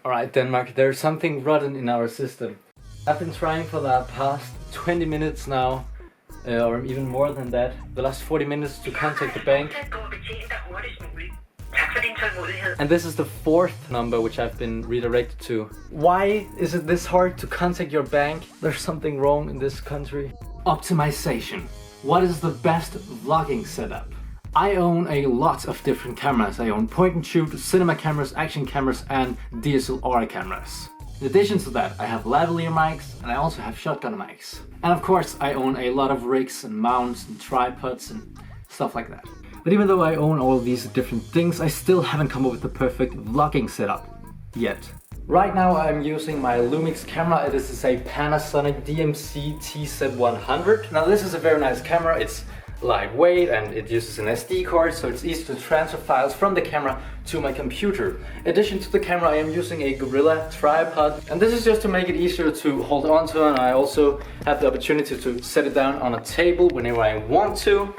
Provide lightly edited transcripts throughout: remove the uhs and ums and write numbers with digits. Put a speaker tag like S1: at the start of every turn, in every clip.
S1: Alright Denmark, there's something rotten in our system. I've been trying for the past 20 minutes now, or even more than that, the last 40 minutes to contact the bank. And this is the fourth number which I've been redirected to. Why is it this hard to contact your bank? There's something wrong in this country. Optimization. What is the best vlogging setup? I own a lot of different cameras. I own point and shoot, cinema cameras, action cameras and DSLR cameras. In addition to that, I have lavalier mics and I also have shotgun mics. And of course I own a lot of rigs and mounts and tripods and stuff like that. But even though I own all these different things, I still haven't come up with the perfect vlogging setup yet. Right now I'm using my Lumix camera. This is a Panasonic DMC TZ100. Now this is a very nice camera. It's lightweight and it uses an SD card, so it's easy to transfer files from the camera to my computer. In addition to the camera, I am using a Gorilla tripod, and this is just to make it easier to hold on to, and I also have the opportunity to set it down on a table whenever I want to.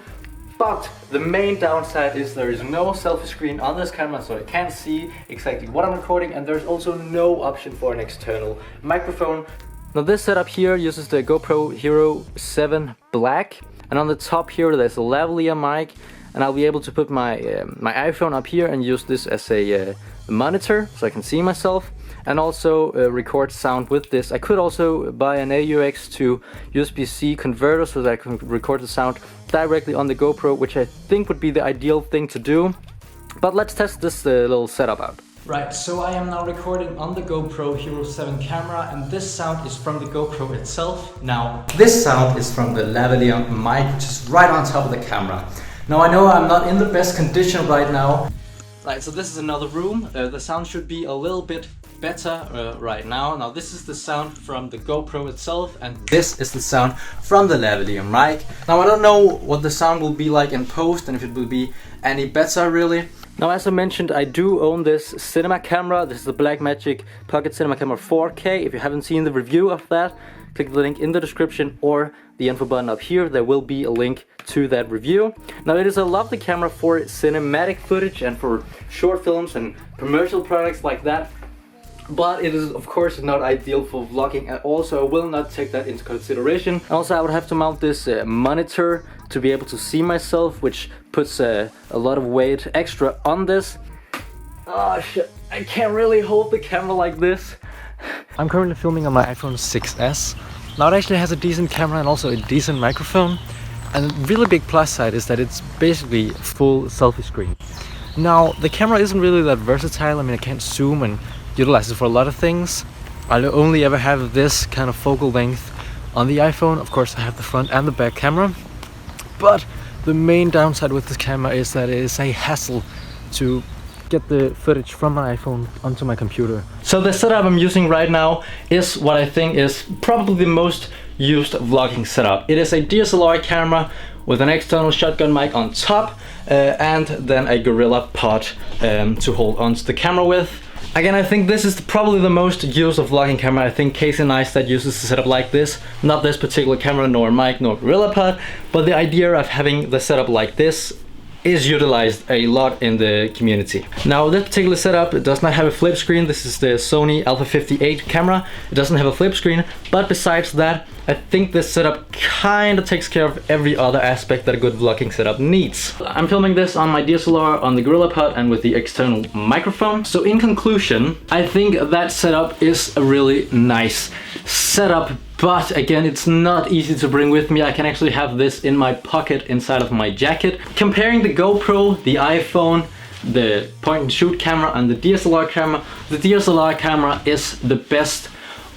S1: But the main downside is there is no selfie screen on this camera, so I can't see exactly what I'm recording, and there's also no option for an external microphone. Now this setup here uses the GoPro Hero 7 Black, and on the top here there's a lavalier mic, and I'll be able to put my iPhone up here and use this as a monitor so I can see myself, and also record sound with this. I could also buy an AUX to USB-C converter so that I can record the sound directly on the GoPro, which I think would be the ideal thing to do. But let's test this little setup out. Right, so I am now recording on the GoPro Hero 7 camera, and this sound is from the GoPro itself. Now, this sound is from the lavalier mic, which is right on top of the camera. Now, I know I'm not in the best condition right now. Right, so this is another room. The sound should be a little bit better right now. Now, this is the sound from the GoPro itself, and this is the sound from the lavalier mic. Now, I don't know what the sound will be like in post and if it will be any better really. Now, as I mentioned, I do own this cinema camera. This is the Blackmagic Pocket Cinema Camera 4K. If you haven't seen the review of that, click the link in the description or the info button up here. There will be a link to that review. Now, it is a lovely camera for cinematic footage and for short films and commercial products like that. But it is of course not ideal for vlogging at all, so I will not take that into consideration. Also, I would have to mount this monitor to be able to see myself, which puts a lot of weight extra on this. Oh shit, I can't really hold the camera like this. I'm currently filming on my iPhone 6s. Now it actually has a decent camera and also a decent microphone. And the really big plus side is that it's basically full selfie screen. Now the camera isn't really that versatile. I mean, I can't zoom and utilize it for a lot of things. I'll only ever have this kind of focal length on the iPhone. Of course, I have the front and the back camera. But the main downside with this camera is that it is a hassle to get the footage from my iPhone onto my computer. So the setup I'm using right now is what I think is probably the most used vlogging setup. It is a DSLR camera with an external shotgun mic on top and then a Gorilla pod to hold onto the camera with. Again, I think this is probably the most used of vlogging camera. I think Casey Neistat uses a setup like this. Not this particular camera, nor mic, nor Gorilla pod, but the idea of having the setup like this is utilized a lot in the community. Now, this particular setup, it does not have a flip screen. This is the Sony Alpha 58 camera. It doesn't have a flip screen, but besides that, I think this setup kind of takes care of every other aspect that a good vlogging setup needs. I'm filming this on my DSLR, on the Gorilla Pod, and with the external microphone. So in conclusion, I think that setup is a really nice setup. But again, it's not easy to bring with me. I can actually have this in my pocket inside of my jacket. Comparing the GoPro, the iPhone, the point and shoot camera and the DSLR camera is the best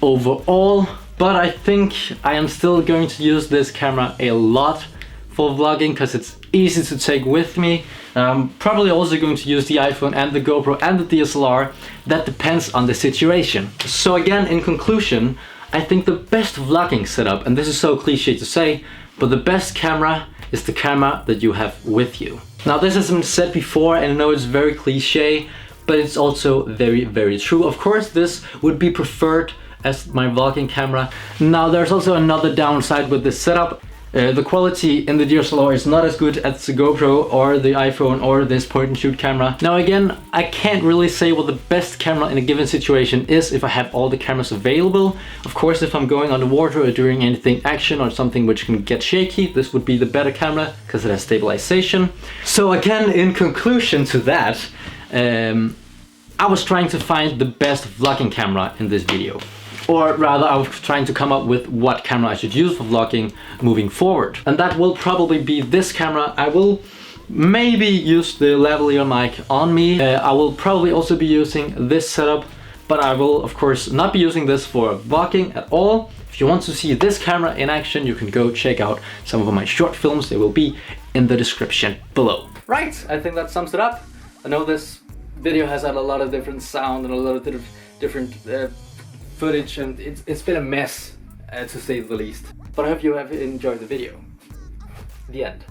S1: overall. But I think I am still going to use this camera a lot for vlogging because it's easy to take with me. I'm probably also going to use the iPhone and the GoPro and the DSLR. That depends on the situation. So again, in conclusion, I think the best vlogging setup, and this is so cliche to say, but the best camera is the camera that you have with you. Now, this has been said before, and I know it's very cliche, but it's also very, very true. Of course, this would be preferred as my vlogging camera. Now, there's also another downside with this setup. The quality in the DSLR is not as good as the GoPro or the iPhone or this point and shoot camera. Now again, I can't really say what the best camera in a given situation is if I have all the cameras available. Of course, if I'm going underwater or doing anything action or something which can get shaky, this would be the better camera because it has stabilization. So again, in conclusion to that, I was trying to find the best vlogging camera in this video. Or rather, I was trying to come up with what camera I should use for vlogging moving forward. And that will probably be this camera. I will maybe use the lavalier mic on me. I will probably also be using this setup, but I will of course not be using this for vlogging at all. If you want to see this camera in action, you can go check out some of my short films. They will be in the description below. Right, I think that sums it up. I know this video has had a lot of different sound and a lot of different footage, and it's been a mess to say the least. But I hope you have enjoyed the video. The end.